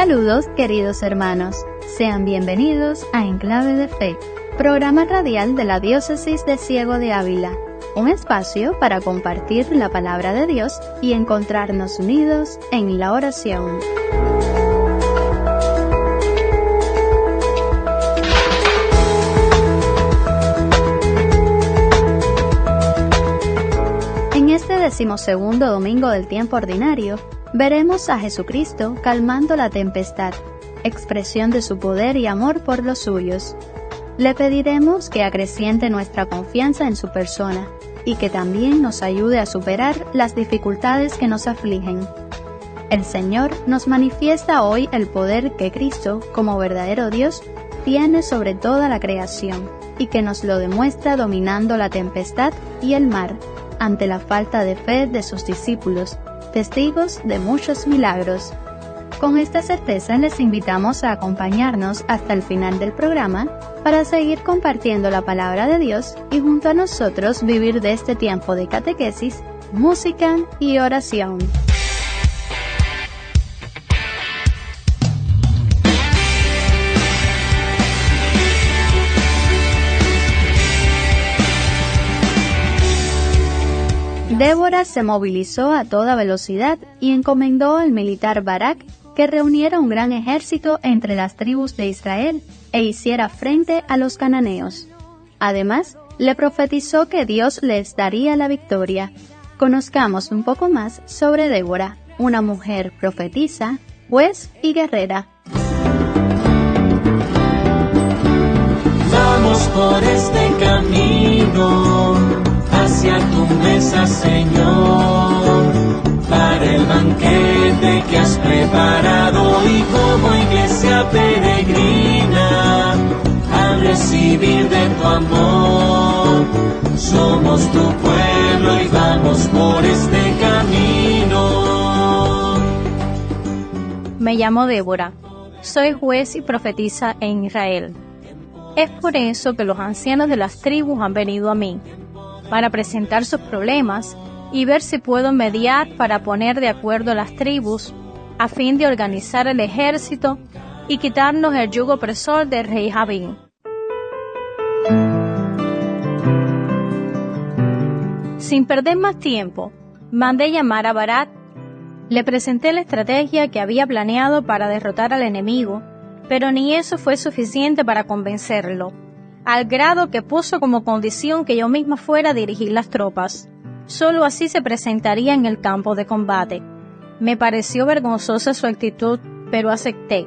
Saludos, queridos hermanos. Sean bienvenidos a Enclave de Fe, programa radial de la Diócesis de Ciego de Ávila, un espacio para compartir la palabra de Dios y encontrarnos unidos en la oración. En este 12º domingo del tiempo ordinario, veremos a Jesucristo calmando la tempestad, expresión de su poder y amor por los suyos. Le pediremos que acreciente nuestra confianza en su persona y que también nos ayude a superar las dificultades que nos afligen. El Señor nos manifiesta hoy el poder que Cristo, como verdadero Dios, tiene sobre toda la creación y que nos lo demuestra dominando la tempestad y el mar, ante la falta de fe de sus discípulos, testigos de muchos milagros. Con esta certeza les invitamos a acompañarnos hasta el final del programa para seguir compartiendo la palabra de Dios y junto a nosotros vivir de este tiempo de catequesis, música y oración. Débora se movilizó a toda velocidad y encomendó al militar Barak que reuniera un gran ejército entre las tribus de Israel e hiciera frente a los cananeos. Además, le profetizó que Dios les daría la victoria. Conozcamos un poco más sobre Débora, una mujer profetisa, juez y guerrera. Vamos por este camino hacia tu mesa, Señor, para el banquete que has preparado y como iglesia peregrina a recibir de tu amor. Somos tu pueblo y vamos por este camino. Me llamo Débora, soy juez y profetisa en Israel. Es por eso que los ancianos de las tribus han venido a mí, para presentar sus problemas y ver si puedo mediar para poner de acuerdo a las tribus a fin de organizar el ejército y quitarnos el yugo opresor del rey Jabín. Sin perder más tiempo, mandé llamar a Barak. Le presenté la estrategia que había planeado para derrotar al enemigo, pero ni eso fue suficiente para convencerlo, al grado que puso como condición que yo misma fuera a dirigir las tropas. Solo así se presentaría en el campo de combate. Me pareció vergonzosa su actitud, pero acepté.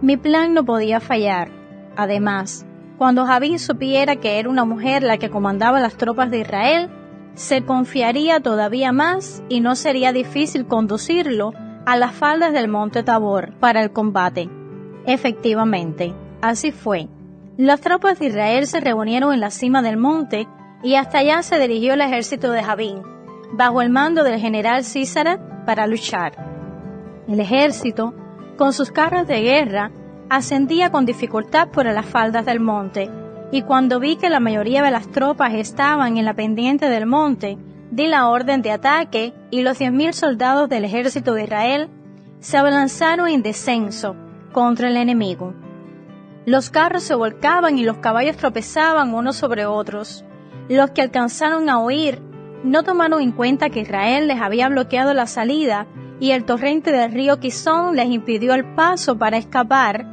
Mi plan no podía fallar. Además, cuando Jabín supiera que era una mujer la que comandaba las tropas de Israel, se confiaría todavía más y no sería difícil conducirlo a las faldas del monte Tabor para el combate. Efectivamente, así fue. Las tropas de Israel se reunieron en la cima del monte y hasta allá se dirigió el ejército de Jabín, bajo el mando del general Sísara, para luchar. El ejército, con sus carros de guerra, ascendía con dificultad por las faldas del monte, y cuando vi que la mayoría de las tropas estaban en la pendiente del monte, di la orden de ataque y los 10.000 soldados del ejército de Israel se abalanzaron en descenso contra el enemigo. Los carros se volcaban y los caballos tropezaban unos sobre otros. Los que alcanzaron a huir no tomaron en cuenta que Israel les había bloqueado la salida y el torrente del río Quizón les impidió el paso para escapar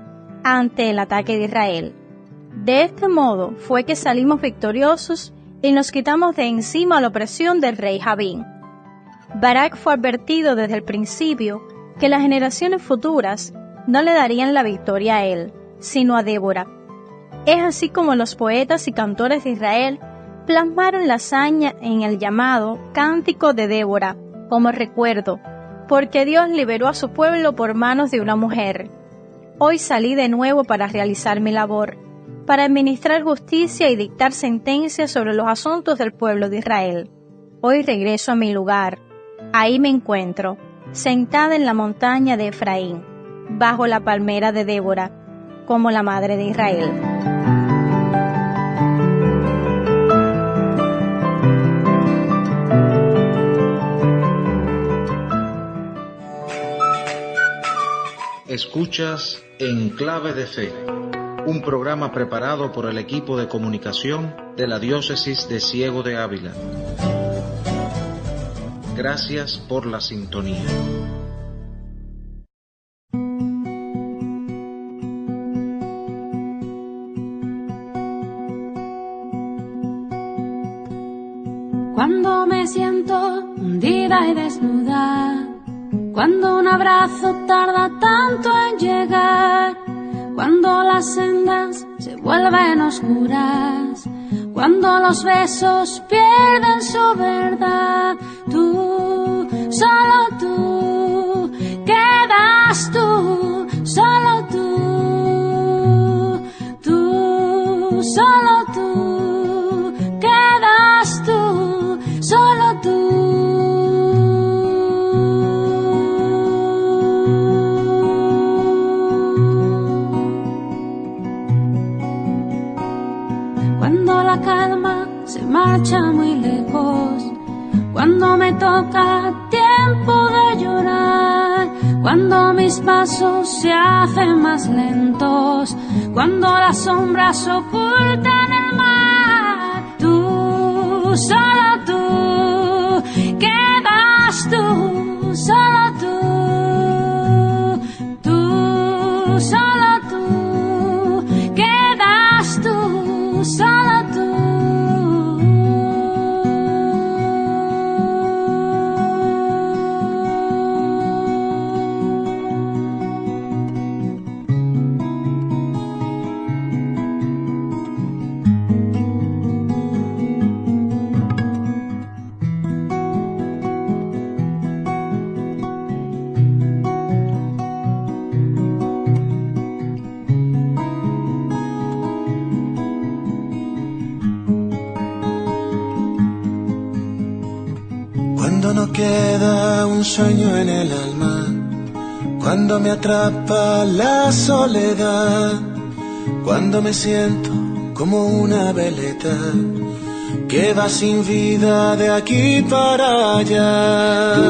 ante el ataque de Israel. De este modo fue que salimos victoriosos y nos quitamos de encima la opresión del rey Jabín. Barak fue advertido desde el principio que las generaciones futuras no le darían la victoria a él, sino a Débora. Es así como los poetas y cantores de Israel plasmaron la hazaña en el llamado Cántico de Débora, como recuerdo, porque Dios liberó a su pueblo por manos de una mujer. Hoy salí de nuevo para realizar mi labor, para administrar justicia y dictar sentencias sobre los asuntos del pueblo de Israel. Hoy regreso a mi lugar. Ahí me encuentro, sentada en la montaña de Efraín, bajo la palmera de Débora, como la madre de Israel. Escuchas En Clave de Fe, un programa preparado por el equipo de comunicación de la Diócesis de Ciego de Ávila. Gracias por la sintonía. Cuando me siento hundida y desnuda, cuando un abrazo tarda tanto en llegar, cuando las sendas se vuelven oscuras, cuando los besos pierden su verdad, tú, solo tú, quedas tú, solo tú, tú, solo tú, quedas tú, solo tú. Cuando la calma se marcha muy lejos, cuando me toca tiempo de llorar, cuando mis pasos se hacen más lentos, cuando las sombras ocultan el mar, tú, solo tú, quedas tú, solo tú, tú, solo tú, quedas tú, solo tú. Cuando no queda un sueño en el alma, cuando me atrapa la soledad, cuando me siento como una veleta que va sin vida de aquí para allá. Tú,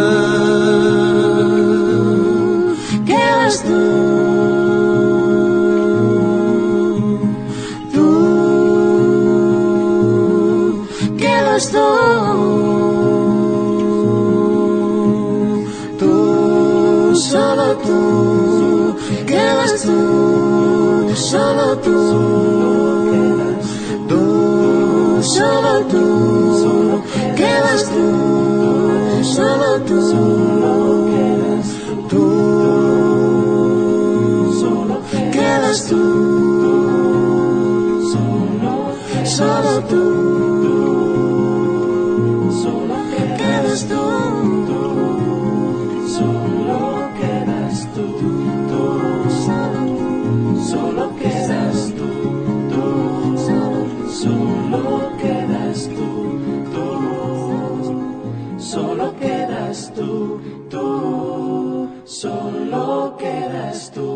quedas tú, tú, quedas tú. Solo tú, quedas tú, solo tú, tú, solo tú, quedas tú, solo tú, tú, solo quedas tú, solo tú, solo quedas tú. Solo quedas tú, solo quedas tú, solo quedas tú, solo quedas tú.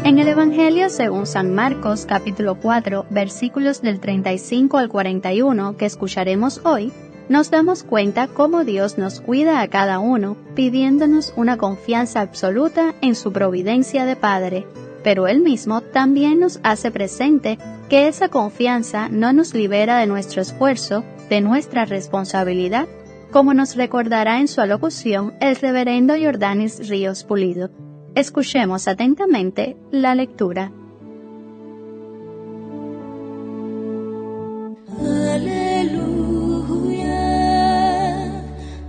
En el Evangelio según San Marcos, capítulo 4, versículos del 35 al 41, que escucharemos hoy, nos damos cuenta cómo Dios nos cuida a cada uno, pidiéndonos una confianza absoluta en su providencia de Padre. Pero Él mismo también nos hace presente que esa confianza no nos libera de nuestro esfuerzo, de nuestra responsabilidad, como nos recordará en su alocución el reverendo Jordanis Ríos Pulido. Escuchemos atentamente la lectura. Aleluya,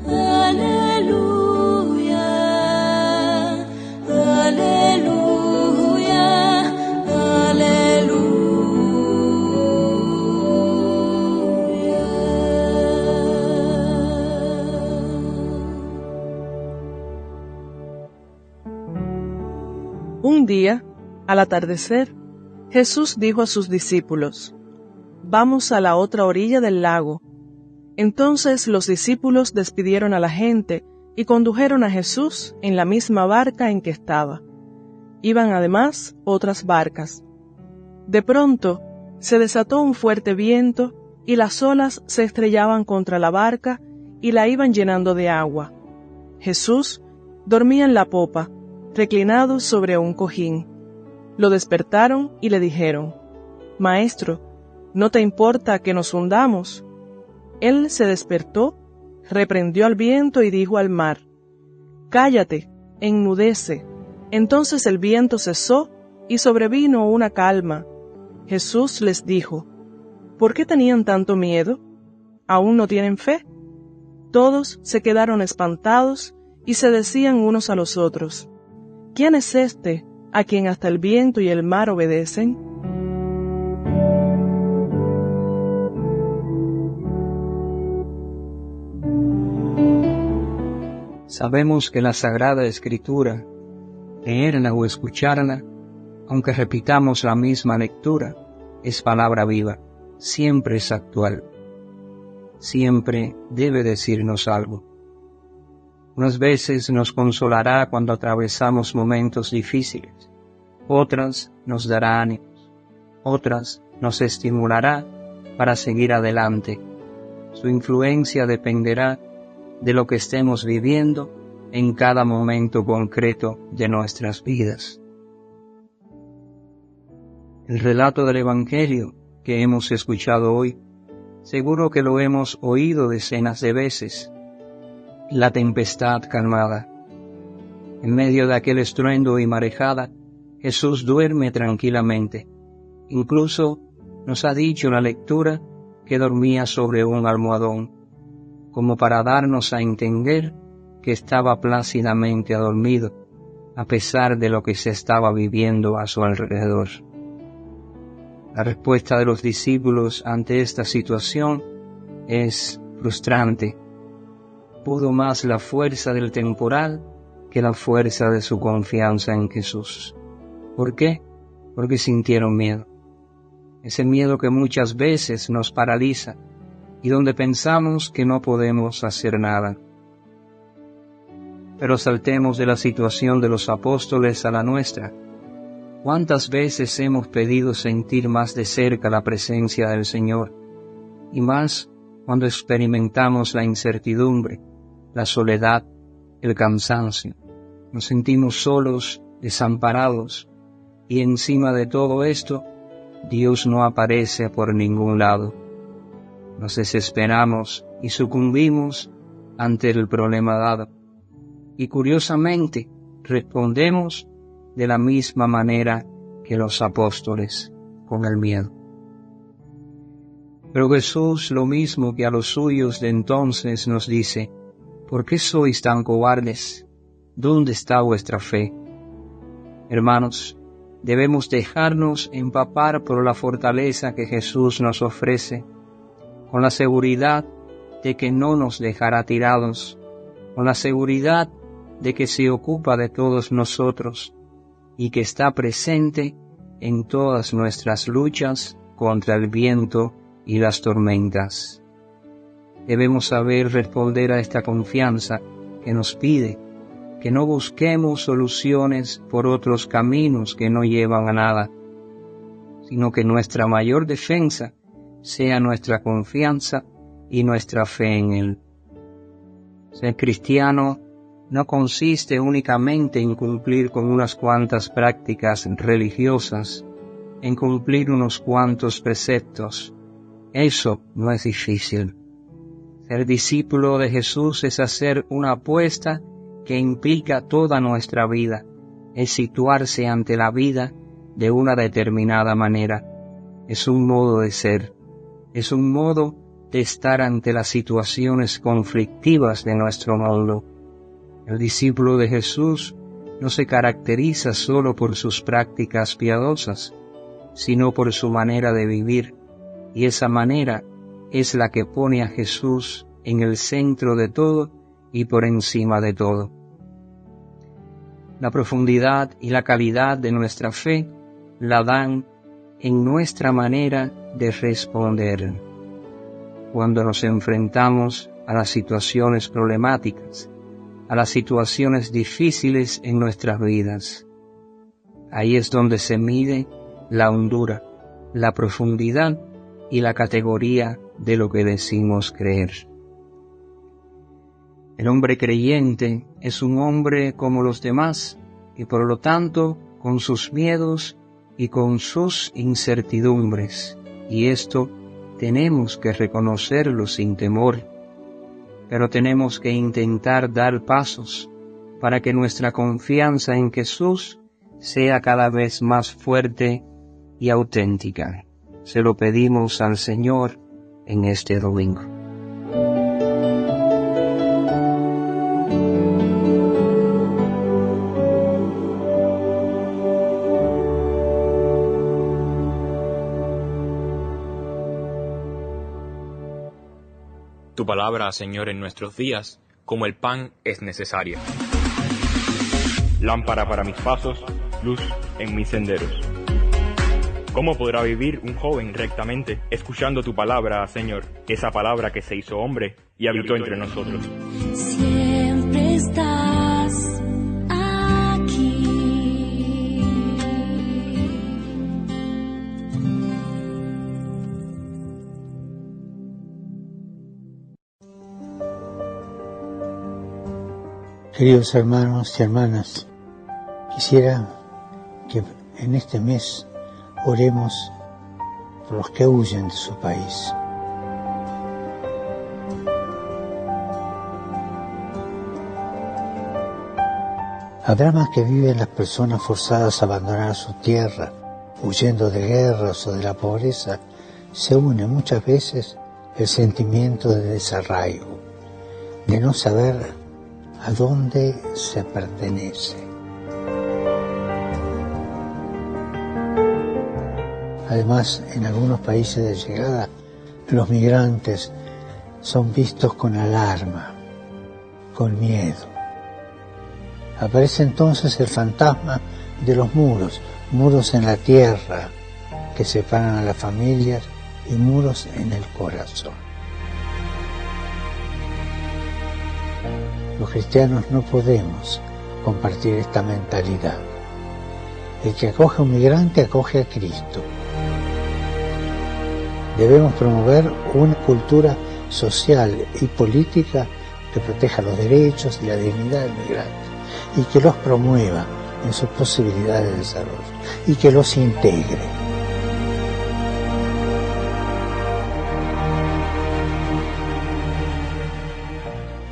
aleluya, aleluya, aleluya. Un día, al atardecer, Jesús dijo a sus discípulos: «Vamos a la otra orilla del lago». Entonces los discípulos despidieron a la gente y condujeron a Jesús en la misma barca en que estaba. Iban además otras barcas. De pronto, Se desató un fuerte viento y las olas se estrellaban contra la barca y la iban llenando de agua. Jesús dormía en la popa, reclinado sobre un cojín. Lo despertaron y le dijeron: «Maestro, ¿no te importa que nos hundamos?» Él se despertó, reprendió al viento y dijo al mar: «Cállate, enmudece». Entonces el viento cesó y sobrevino una calma. Jesús les dijo: «¿Por qué tenían tanto miedo? ¿Aún no tienen fe?» Todos se quedaron espantados y se decían unos a los otros: «¿Quién es este a quien hasta el viento y el mar obedecen?» Sabemos que la Sagrada Escritura, leerla o escucharla, aunque repitamos la misma lectura, es palabra viva, siempre es actual, siempre debe decirnos algo. Unas veces nos consolará cuando atravesamos momentos difíciles, otras nos dará ánimos, otras nos estimulará para seguir adelante. Su influencia dependerá de lo que estemos viviendo en cada momento concreto de nuestras vidas. El relato del Evangelio que hemos escuchado hoy, seguro que lo hemos oído decenas de veces. La tempestad calmada. En medio de aquel estruendo y marejada, Jesús duerme tranquilamente. Incluso nos ha dicho la lectura que dormía sobre un almohadón, como para darnos a entender que estaba plácidamente adormido, a pesar de lo que se estaba viviendo a su alrededor. La respuesta de los discípulos ante esta situación es frustrante. Pudo más la fuerza del temporal que la fuerza de su confianza en Jesús. ¿Por qué? Porque sintieron miedo. Ese miedo que muchas veces nos paraliza y donde pensamos que no podemos hacer nada. Pero saltemos de la situación de los apóstoles a la nuestra. ¿Cuántas veces hemos pedido sentir más de cerca la presencia del Señor? Y más cuando experimentamos la incertidumbre, la soledad, el cansancio. Nos sentimos solos, desamparados, y encima de todo esto, Dios no aparece por ningún lado. Nos desesperamos y sucumbimos ante el problema dado. Y curiosamente, respondemos de la misma manera que los apóstoles, con el miedo. Pero Jesús, lo mismo que a los suyos de entonces, nos dice: ¿por qué sois tan cobardes? ¿Dónde está vuestra fe? Hermanos, debemos dejarnos empapar por la fortaleza que Jesús nos ofrece, con la seguridad de que no nos dejará tirados, con la seguridad de que se ocupa de todos nosotros y que está presente en todas nuestras luchas contra el viento y las tormentas. Debemos saber responder a esta confianza que nos pide que no busquemos soluciones por otros caminos que no llevan a nada, sino que nuestra mayor defensa sea nuestra confianza y nuestra fe en Él. Ser cristiano no consiste únicamente en cumplir con unas cuantas prácticas religiosas, en cumplir unos cuantos preceptos. Eso no es difícil. Ser discípulo de Jesús es hacer una apuesta que implica toda nuestra vida, es situarse ante la vida de una determinada manera. Es un modo de ser, es un modo de estar ante las situaciones conflictivas de nuestro mundo. El discípulo de Jesús no se caracteriza solo por sus prácticas piadosas, sino por su manera de vivir, y esa manera es la que pone a Jesús en el centro de todo y por encima de todo. La profundidad y la calidad de nuestra fe la dan en nuestra manera de responder. Cuando nos enfrentamos a las situaciones problemáticas, a las situaciones difíciles en nuestras vidas, ahí es donde se mide la hondura, la profundidad y la categoría de lo que decimos creer. El hombre creyente es un hombre como los demás y por lo tanto con sus miedos y con sus incertidumbres, y esto tenemos que reconocerlo sin temor, pero tenemos que intentar dar pasos para que nuestra confianza en Jesús sea cada vez más fuerte y auténtica. Se lo pedimos al Señor en este domingo. Tu palabra, Señor, en nuestros días, como el pan, es necesaria. Lámpara para mis pasos, luz en mis senderos. ¿Cómo podrá vivir un joven rectamente escuchando tu palabra, Señor? Esa palabra que se hizo hombre y habitó entre nosotros. Siempre estás aquí. Queridos hermanos y hermanas, quisiera que en este mes oremos por los que huyen de su país. Habrá más que viven las personas forzadas a abandonar su tierra, huyendo de guerras o de la pobreza, se une muchas veces el sentimiento de desarraigo, de no saber a dónde se pertenece. Además, en algunos países de llegada, los migrantes son vistos con alarma, con miedo. Aparece entonces el fantasma de los muros, muros en la tierra que separan a las familias y muros en el corazón. Los cristianos no podemos compartir esta mentalidad. El que acoge a un migrante acoge a Cristo. Debemos promover una cultura social y política que proteja los derechos y la dignidad del migrante y que los promueva en sus posibilidades de desarrollo y que los integre.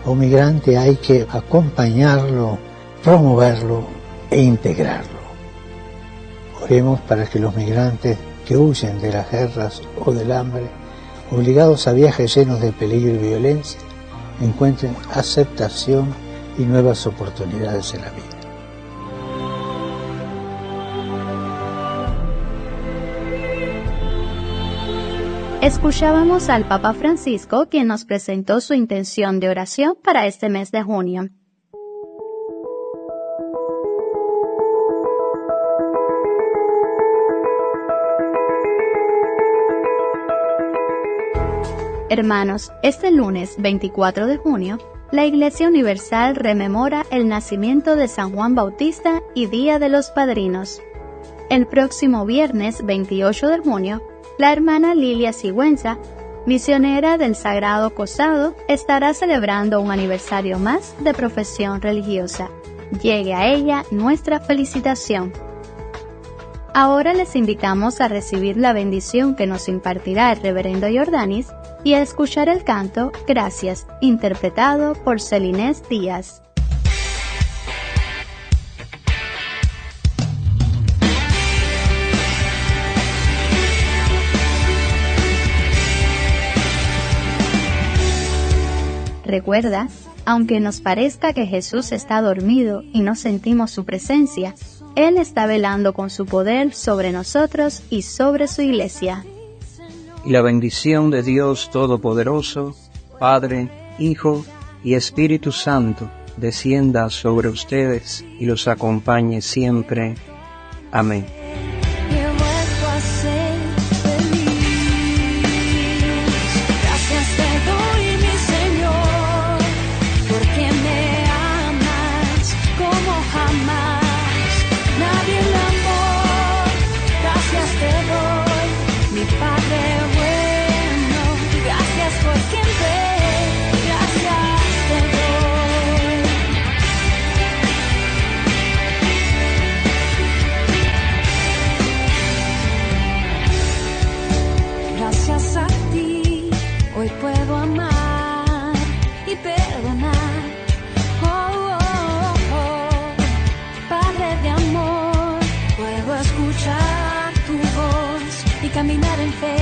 A un migrante hay que acompañarlo, promoverlo e integrarlo. Oremos para que los migrantes que huyen de las guerras o del hambre, obligados a viajes llenos de peligro y violencia, encuentren aceptación y nuevas oportunidades en la vida. Escuchábamos al Papa Francisco, quien nos presentó su intención de oración para este mes de junio. Hermanos, este lunes 24 de junio, la Iglesia Universal rememora el nacimiento de San Juan Bautista y Día de los Padrinos. El próximo viernes 28 de junio, la hermana Lilia Sigüenza, misionera del Sagrado Costado, estará celebrando un aniversario más de profesión religiosa. Llegue a ella nuestra felicitación. Ahora les invitamos a recibir la bendición que nos impartirá el reverendo Jordanis y a escuchar el canto Gracias, interpretado por Celinés Díaz. Recuerda, aunque nos parezca que Jesús está dormido y no sentimos su presencia, Él está velando con su poder sobre nosotros y sobre su iglesia. Y la bendición de Dios Todopoderoso, Padre, Hijo y Espíritu Santo, descienda sobre ustedes y los acompañe siempre. Amén. caminar en fe.